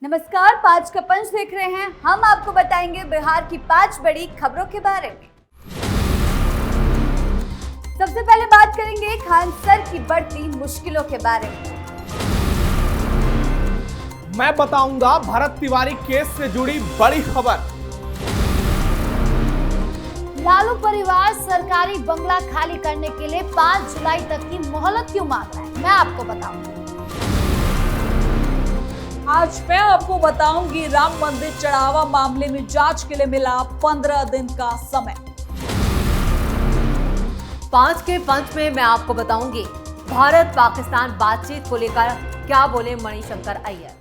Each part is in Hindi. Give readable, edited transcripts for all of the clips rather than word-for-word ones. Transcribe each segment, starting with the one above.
नमस्कार, 5 का पंच देख रहे हैं। हम आपको बताएंगे बिहार की 5 बड़ी खबरों के बारे में। सबसे पहले बात करेंगे खान सर की बढ़ती मुश्किलों के बारे में। मैं बताऊंगा भरत तिवारी केस से जुड़ी बड़ी खबर। लालू परिवार सरकारी बंगला खाली करने के लिए 5 जुलाई तक की मोहलत क्यों मांग रहा है, मैं आपको बताऊंगा। आज मैं आपको बताऊंगी राम मंदिर चढ़ावा मामले में जांच के लिए मिला 15 दिन का समय। 5 के पंच में मैं आपको बताऊंगी भारत पाकिस्तान बातचीत को लेकर क्या बोले मणिशंकर अय्यर।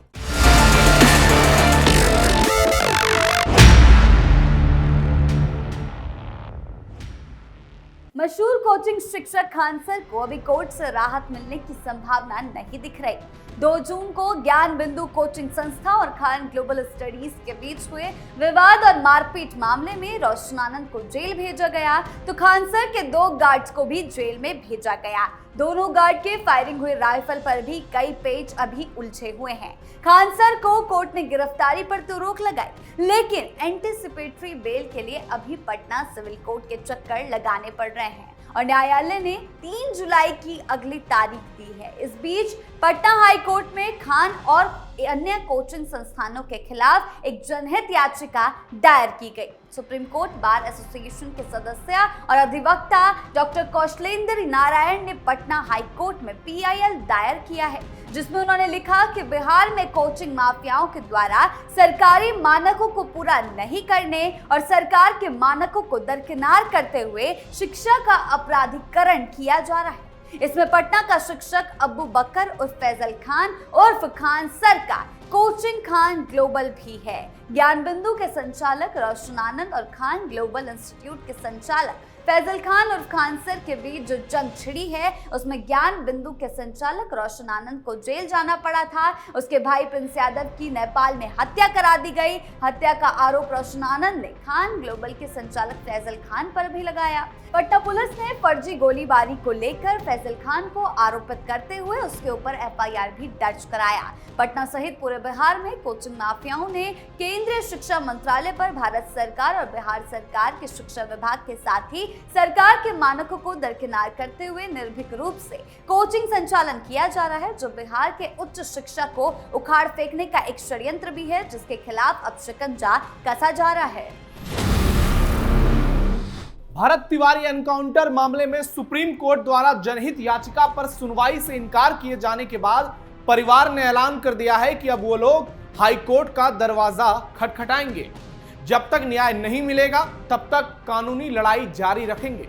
मशहूर कोचिंग शिक्षक खान सर को अभी कोर्ट से राहत मिलने की संभावना नहीं दिख रही। 2 जून को ज्ञान बिंदु कोचिंग संस्था और खान ग्लोबल स्टडीज के बीच हुए विवाद और मारपीट मामले में रोशन आनंद को जेल भेजा गया, तो खान सर के 2 गार्ड्स को भी जेल में भेजा गया। दोनों गार्ड के फायरिंग हुए राइफल पर भी कई पेज अभी उलझे हुए हैं। खान सर को कोर्ट ने गिरफ्तारी पर तो रोक लगाई, लेकिन एंटीसिपेटरी बेल के लिए अभी पटना सिविल कोर्ट के चक्कर लगाने पड़ रहे हैं और न्यायालय ने 3 जुलाई की अगली तारीख दी है। इस बीच पटना हाई कोर्ट में खान और अन्य कोचिंग संस्थानों के खिलाफ एक जनहित याचिका दायर की गई। सुप्रीम कोर्ट बार एसोसिएशन के सदस्य और अधिवक्ता डॉक्टर कौशलेंद्र नारायण ने पटना हाई कोर्ट में PIL दायर किया है, जिसमें उन्होंने लिखा कि बिहार में कोचिंग माफियाओं के द्वारा सरकारी मानकों को पूरा नहीं करने और सरकार के मानकों को दरकिनार करते हुए शिक्षा का अपराधीकरण किया जा रहा है। इसमें पटना का शिक्षक अब्बू बकर उर्फ फैजल खान उर्फ खान सर का कोचिंग खान ग्लोबल भी है। ज्ञान बिंदु के संचालक रोशन आनंद और खान ग्लोबल इंस्टीट्यूट के संचालक फैजल खान और खान सर के बीच जो जंग छिड़ी है, उसमें ज्ञान बिंदु के संचालक रोशन आनंद को जेल जाना पड़ा था। उसके भाई प्रिंस यादव की नेपाल में हत्या करा दी गई। हत्या का आरोप रोशन आनंद ने खान ग्लोबल के संचालक फैजल खान पर भी लगाया। पटना पुलिस ने फर्जी गोलीबारी को लेकर फैजल खान को आरोपित करते हुए उसके ऊपर FIR भी दर्ज कराया। पटना सहित पूरे बिहार में कोचिंग माफियाओं ने केंद्रीय शिक्षा मंत्रालय पर भारत सरकार और बिहार सरकार के शिक्षा विभाग के साथ ही सरकार के मानकों को दरकिनार करते हुए निर्भीक रूप से कोचिंग संचालन किया जा रहा है, जो बिहार के उच्च शिक्षा को उखाड़ फेंकने का एक षड्यंत्र भी है, जिसके खिलाफ अब शिकंजा कसा जा रहा है। भरत तिवारी एनकाउंटर मामले में सुप्रीम कोर्ट द्वारा जनहित याचिका पर सुनवाई से इनकार किए जाने के बाद परिवार ने ऐलान कर दिया है कि अब वो लोग हाई कोर्ट का दरवाजा खटखटाएंगे। जब तक न्याय नहीं मिलेगा तब तक कानूनी लड़ाई जारी रखेंगे।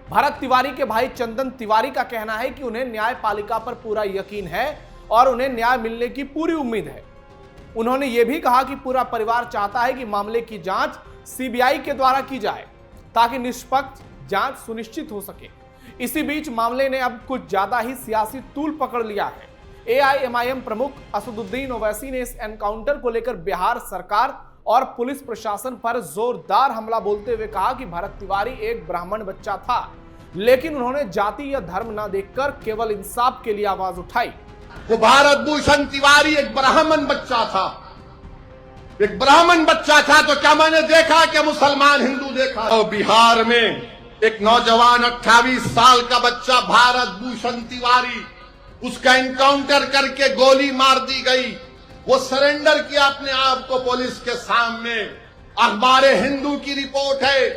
भरत तिवारी के भाई चंदन तिवारी का कहना है कि उन्हें न्यायपालिका पर पूरा यकीन है और उन्हें न्याय मिलने की पूरी उम्मीद है। उन्होंने ये भी कहा कि पूरा परिवार चाहता है कि मामले की जांच CBI के द्वारा की जाए ताकि निष्पक्ष जांच सुनिश्चित हो सके। इसी बीच मामले ने अब कुछ ज्यादा ही सियासी तूल पकड़ लिया है। AIMIM प्रमुख असदुद्दीन ओवैसी ने इस एनकाउंटर को लेकर बिहार सरकार और पुलिस प्रशासन पर जोरदार हमला बोलते हुए कहा कि भरत तिवारी एक ब्राह्मण बच्चा था, लेकिन उन्होंने जाति या धर्म न देखकर केवल इंसाफ के लिए आवाज उठाई। वो भारत भूषण तिवारी एक ब्राह्मण बच्चा था, एक ब्राह्मण बच्चा था। तो क्या मैंने देखा कि मुसलमान हिंदू देखा? और बिहार में एक नौजवान 28 साल का बच्चा भारत भूषण तिवारी, उसका एनकाउंटर करके गोली मार दी गई। वो सरेंडर किया अपने आप को पुलिस के सामने। अखबार हिंदू की रिपोर्ट है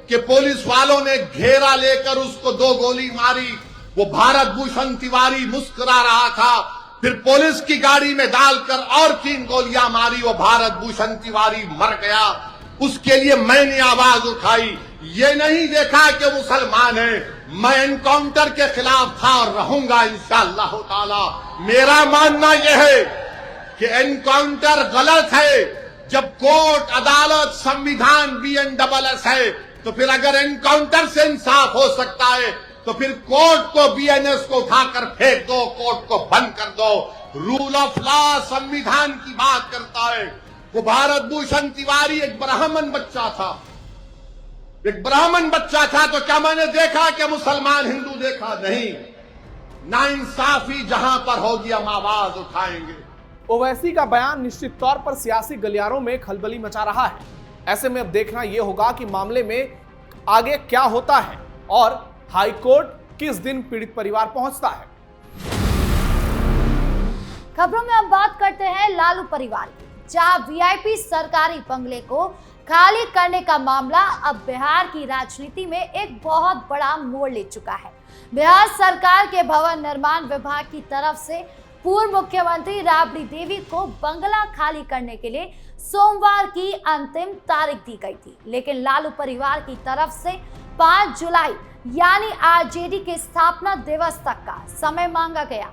कि पुलिस वालों ने घेरा लेकर उसको 2 गोली मारी। वो भारत भूषण तिवारी मुस्कुरा रहा था, फिर पुलिस की गाड़ी में डालकर और 3 गोलियां मारी। वो भारत भूषण तिवारी मर गया। उसके लिए मैंने आवाज उठाई। ये नहीं देखा कि मुसलमान है। मैं एनकाउंटर के खिलाफ था और रहूंगा इंशाअल्लाह ताला। मेरा मानना यह है कि एनकाउंटर गलत है। जब कोर्ट, अदालत, संविधान BNSS है, तो फिर अगर एनकाउंटर से इंसाफ हो सकता है तो फिर कोर्ट को, BNS को उठाकर फेंक दो, कोर्ट को बंद कर दो। रूल ऑफ लॉ संविधान की बात करता है। वो भारत भूषण तिवारी एक ब्राह्मण बच्चा था, एक ब्राह्मण बच्चा था। तो क्या मैंने देखा कि मुसलमान हिंदू देखा? नहीं। नाइंसाफी जहां पर होगी हम आवाज उठाएंगे। ओवैसी का बयान निश्चित तौर पर सियासी गलियारों में खलबली मचा रहा है। ऐसे में अब देखना यह होगा कि मामले में आगे क्या होता है और हाईकोर्ट किस दिन पीड़ित परिवार पहुंचता है। खबरों में अब बात करते हैं लालू परिवार की, जहां वीआईपी सरकारी बंगले को खाली करने का मामला अब बिहार की राजनीति में एक बहुत बड़ा मोड़ ले चुका है। बिहार सरकार के भवन निर्माण विभाग की तरफ से पूर्व मुख्यमंत्री राबड़ी देवी को बंगला खाली करने के लिए सोमवार की अंतिम तारीख दी गई थी, लेकिन लालू परिवार की तरफ से 5 जुलाई यानी आरजेडी के स्थापना दिवस तक का समय मांगा गया।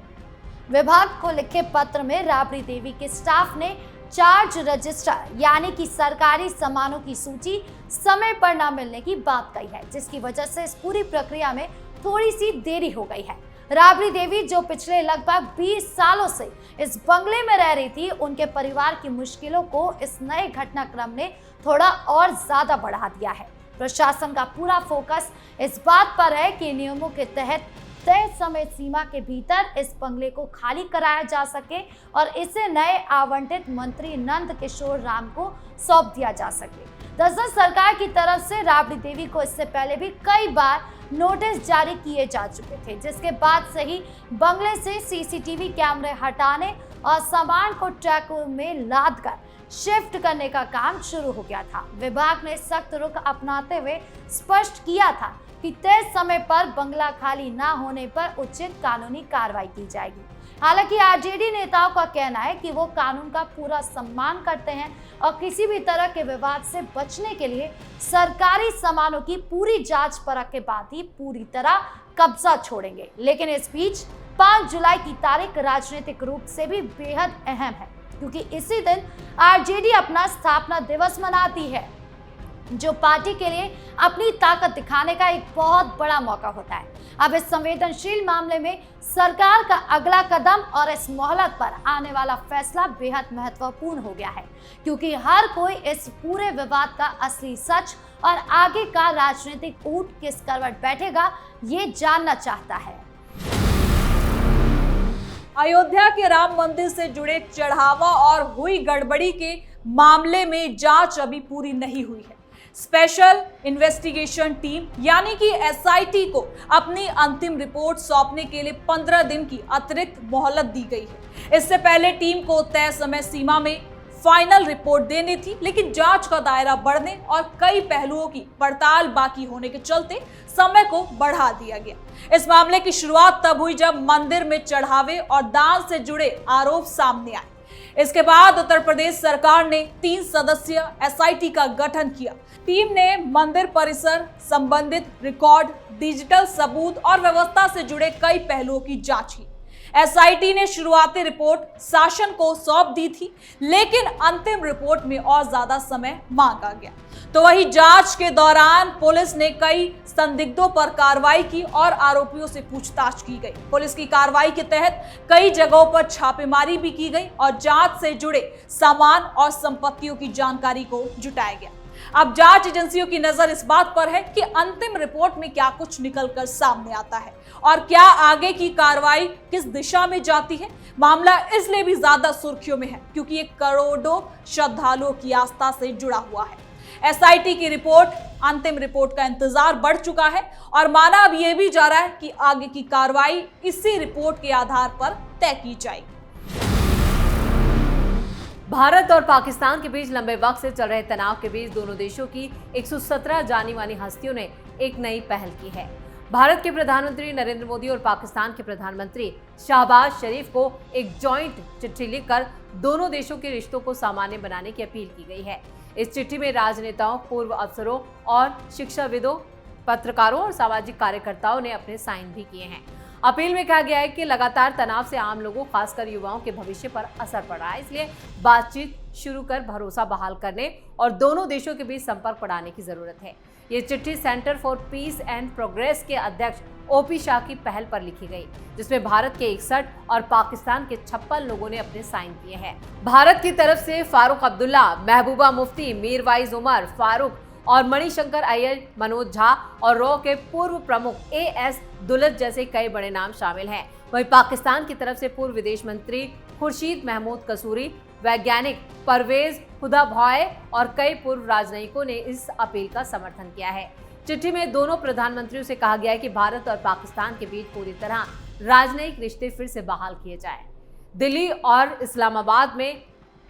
विभाग को लिखे पत्र में राबड़ी देवी के स्टाफ ने चार्ज रजिस्टर यानी कि सरकारी सामानों की सूची समय पर न मिलने की बात कही है, जिसकी वजह से इस पूरी प्रक्रिया में थोड़ी सी देरी हो गई है। राबड़ी देवी जो पिछले लगभग 20 सालों से इस बंगले में रह रही थी, उनके परिवार की मुश्किलों को इस नए घटनाक्रम ने थोड़ा और ज्यादा बढ़ा दिया है। प्रशासन का पूरा फोकस इस बात पर है कि नियमों के तहत तय समय सीमा के भीतर इस बंगले को खाली कराया जा सके और इसे नए आवंटित मंत्री नंद किशोर राम को सौंप दिया जा सके। दरअसल सरकार की तरफ से राबड़ी देवी को इससे पहले भी कई बार नोटिस जारी किए जा चुके थे, जिसके बाद से ही बंगले से सीसीटीवी कैमरे हटाने और सामान को ट्रक में लाद कर शिफ्ट करने का काम शुरू हो गया था। विभाग ने सख्त रुख अपनाते हुए स्पष्ट किया था कि तय समय पर बंगला खाली न होने पर उचित कानूनी कार्रवाई की जाएगी। हालांकि आरजेडी नेताओं का कहना है कि वो कानून का पूरा सम्मान करते हैं और किसी भी तरह के विवाद से बचने के लिए सरकारी सामानों की पूरी जांच परख के बाद ही पूरी तरह कब्जा छोड़ेंगे। लेकिन इस बीच 5 जुलाई की तारीख राजनीतिक रूप से भी बेहद अहम है, क्योंकि इसी दिन आरजेडी अपना स्थापना दिवस मनाती है, जो पार्टी के लिए अपनी ताकत दिखाने का एक बहुत बड़ा मौका होता है। अब इस संवेदनशील मामले में सरकार का अगला कदम और इस मोहलत पर आने वाला फैसला बेहद महत्वपूर्ण हो गया है, क्योंकि हर कोई इस पूरे विवाद का असली सच और आगे का राजनीतिक ऊंट किस करवट बैठेगा ये जानना चाहता है। अयोध्या के राम मंदिर से जुड़े चढ़ावा और हुई गड़बड़ी के मामले में जांच अभी पूरी नहीं हुई है। स्पेशल इन्वेस्टिगेशन टीम यानी कि एसआईटी को अपनी अंतिम रिपोर्ट सौंपने के लिए 15 दिन की अतिरिक्त मोहलत दी गई है। इससे पहले टीम को तय समय सीमा में फाइनल रिपोर्ट देनी थी, लेकिन जांच का दायरा बढ़ने और कई पहलुओं की पड़ताल बाकी होने के चलते समय को बढ़ा दिया गया। इस मामले की शुरुआत तब हुई जब मंदिर में चढ़ावे और दान से जुड़े आरोप सामने आए। इसके बाद उत्तर प्रदेश सरकार ने 3 सदस्यीय एसआईटी का गठन किया। टीम ने मंदिर परिसर, संबंधित रिकॉर्ड, डिजिटल सबूत और व्यवस्था से जुड़े कई पहलुओं की जांच की। एसआईटी ने शुरुआती रिपोर्ट शासन को सौंप दी थी, लेकिन अंतिम रिपोर्ट में और ज्यादा समय मांगा गया। तो वही जांच के दौरान पुलिस ने कई संदिग्धों पर कार्रवाई की और आरोपियों से पूछताछ की गई। पुलिस की कार्रवाई के तहत कई जगहों पर छापेमारी भी की गई और जांच से जुड़े सामान और संपत्तियों की जानकारी को जुटाया गया। अब जांच एजेंसियों की नजर इस बात पर है कि अंतिम रिपोर्ट में क्या कुछ निकलकर सामने आता है और क्या आगे की कार्रवाई किस दिशा में जाती है। मामला इसलिए भी ज्यादा सुर्खियों में है क्योंकि ये करोड़ों श्रद्धालुओं की आस्था से जुड़ा हुआ है। एसआईटी की रिपोर्ट, अंतिम रिपोर्ट का इंतजार बढ़ चुका है और माना अब यह भी जा रहा है कि आगे की कार्रवाई इसी रिपोर्ट के आधार पर तय की जाएगी। भारत और पाकिस्तान के बीच लंबे वक्त से चल रहे तनाव के बीच दोनों देशों की 117 जानी मानी हस्तियों ने एक नई पहल की है। भारत के प्रधानमंत्री नरेंद्र मोदी और पाकिस्तान के प्रधानमंत्री शहबाज शरीफ को एक जॉइंट चिट्ठी लिखकर दोनों देशों के रिश्तों को सामान्य बनाने की अपील की गई है। इस चिट्ठी में राजनेताओं, पूर्व अफसरों और शिक्षाविदों, पत्रकारों और सामाजिक कार्यकर्ताओं ने अपने साइन भी किए हैं। अपील में कहा गया है कि लगातार तनाव से आम लोगों, खासकर युवाओं के भविष्य पर असर पड़ रहा है, इसलिए बातचीत शुरू कर भरोसा बहाल करने और दोनों देशों के बीच संपर्क बढ़ाने की जरूरत है। ये चिट्ठी centre for piece and progress के अध्यक्ष ओपी शाह की पहल पर लिखी गई, जिसमें भारत के 61 और पाकिस्तान के 56 लोगों ने अपने साइन किए हैं। भारत की तरफ से फारूक अब्दुल्ला, महबूबा मुफ्ती, मीरवाइज उमर फारूक और मणिशंकर अय्यर, मनोज झा और रॉ के पूर्व प्रमुख AS दुलत जैसे कई बड़े नाम शामिल हैं। वहीं पाकिस्तान की तरफ से पूर्व विदेश मंत्री खुर्शीद महमूद कसूरी, वैज्ञानिक परवेज हुदा भॉय और कई पूर्व राजनयिकों ने इस अपील का समर्थन किया है। चिट्ठी में दोनों प्रधानमंत्रियों से कहा गया है कि भारत और पाकिस्तान के बीच पूरी तरह राजनयिक रिश्ते फिर से बहाल किए जाएं। दिल्ली और इस्लामाबाद में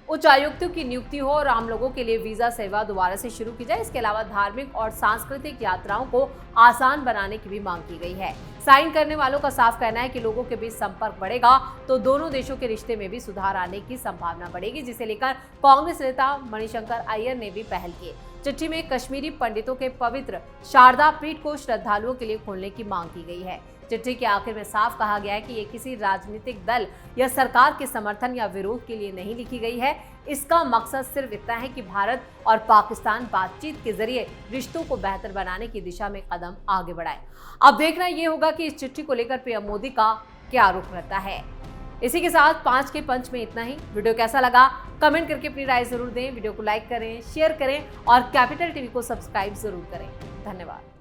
उच्चायुक्तों की नियुक्ति हो और आम लोगों के लिए वीजा सेवा दोबारा से शुरू की जाए। इसके अलावा धार्मिक और सांस्कृतिक यात्राओं को आसान बनाने की भी मांग की गई है। साइन करने वालों का साफ कहना है कि लोगों के बीच संपर्क बढ़ेगा तो दोनों देशों के रिश्ते में भी सुधार आने की संभावना बढ़ेगी, जिसे लेकर कांग्रेस नेता मणिशंकर अय्यर ने भी पहल की। चिट्ठी में कश्मीरी पंडितों के पवित्र शारदा पीठ को श्रद्धालुओं के लिए खोलने की मांग की गई है। चिट्ठी के आखिर में साफ कहा गया है कि ये किसी राजनीतिक दल या सरकार के समर्थन या विरोध के लिए नहीं लिखी गई है। इसका मकसद सिर्फ इतना है कि भारत और पाकिस्तान बातचीत के जरिए रिश्तों को बेहतर बनाने की दिशा में कदम आगे बढ़ाए। अब देखना ये होगा कि इस चिट्ठी को लेकर पीएम मोदी का क्या रुख रहता है। इसी के साथ 5 के पंच में इतना ही। वीडियो कैसा लगा कमेंट करके अपनी राय जरूर दें। वीडियो को लाइक करें, शेयर करें और कैपिटल टीवी को सब्सक्राइब जरूर करें। धन्यवाद।